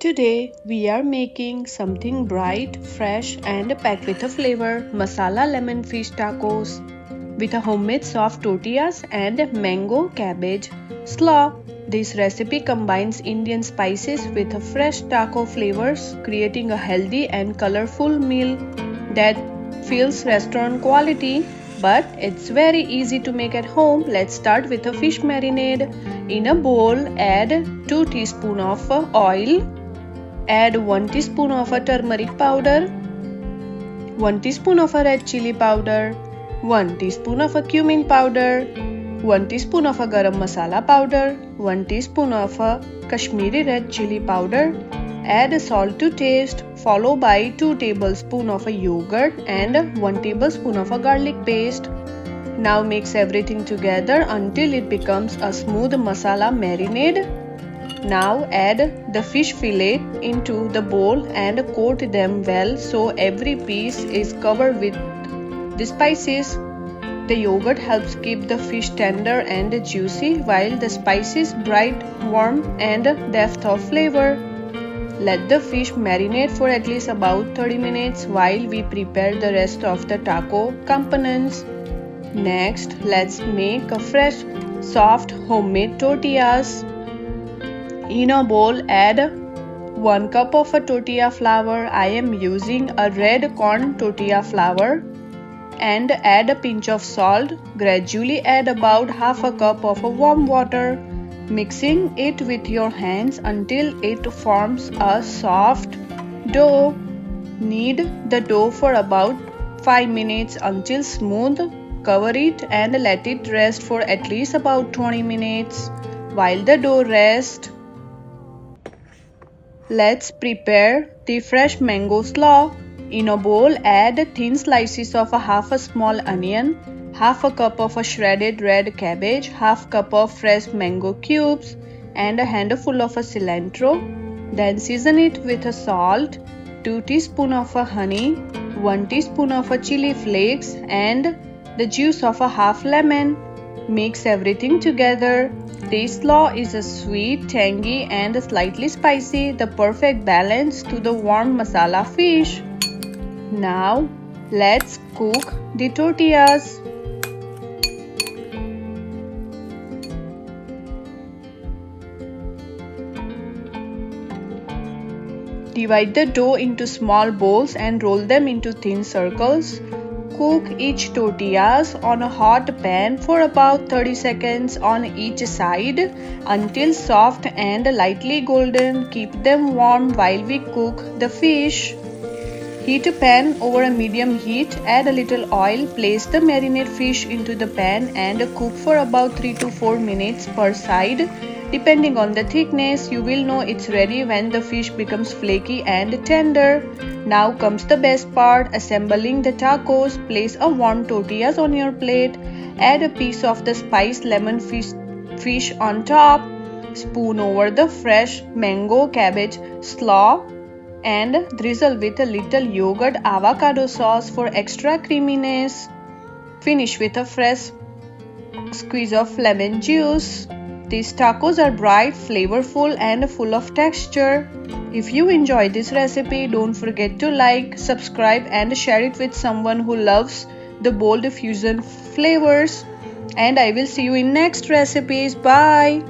Today we are making something bright, fresh and packed with a flavor, Masala Lemon Fish Tacos with a homemade soft tortillas and mango cabbage slaw. This recipe combines Indian spices with fresh taco flavors, creating a healthy and colorful meal that feels restaurant quality. But it's very easy to make at home. Let's start with a fish marinade. In a bowl, add 2 teaspoons of oil. Add 1 teaspoon of turmeric powder, 1 teaspoon of red chilli powder, 1 teaspoon of cumin powder, 1 teaspoon of garam masala powder, 1 teaspoon of Kashmiri red chilli powder. Add salt to taste, followed by 2 tablespoons of yogurt and 1 tablespoon of garlic paste. Now mix everything together until it becomes a smooth masala marinade. Now add the fish fillet into the bowl and coat them well so every piece is covered with the spices. The yogurt helps keep the fish tender and juicy while the spices bright, warm and depth of flavor. Let the fish marinate for at least about 30 minutes while we prepare the rest of the taco components. Next, let's make a fresh, soft homemade tortillas. In a bowl, add 1 cup of tortilla flour. I am using a red corn tortilla flour. And add a pinch of salt. Gradually add about half a cup of warm water, mixing it with your hands until it forms a soft dough. Knead the dough for about 5 minutes until smooth. Cover it and let it rest for at least about 20 minutes. While the dough rests, let's prepare the fresh mango slaw. In a bowl, add thin slices of half a small onion, half a cup of shredded red cabbage, half cup of fresh mango cubes, and a handful of cilantro. Then season it with salt, 2 teaspoons of honey, 1 teaspoon of chili flakes, and the juice of a half lemon. Mix everything together. This slaw is a sweet, tangy and slightly spicy, the perfect balance to the warm masala fish. Now, let's cook the tortillas. Divide the dough into small balls and roll them into thin circles. Cook each tortillas on a hot pan for about 30 seconds on each side until soft and lightly golden. Keep them warm while we cook the fish. Heat a pan over a medium heat. Add a little oil. Place the marinade fish into the pan and cook for about 3 to 4 minutes per side. Depending on the thickness, you will know it's ready when the fish becomes flaky and tender. Now comes the best part, assembling the tacos. Place a warm tortillas on your plate. Add a piece of the spiced lemon fish on top. Spoon over the fresh mango cabbage slaw and drizzle with a little yogurt avocado sauce for extra creaminess. Finish with a fresh squeeze of lemon juice. These tacos are bright, flavorful and full of texture. If you enjoyed this recipe, don't forget to like, subscribe and share it with someone who loves the bold fusion flavors. And I will see you in next recipes. Bye!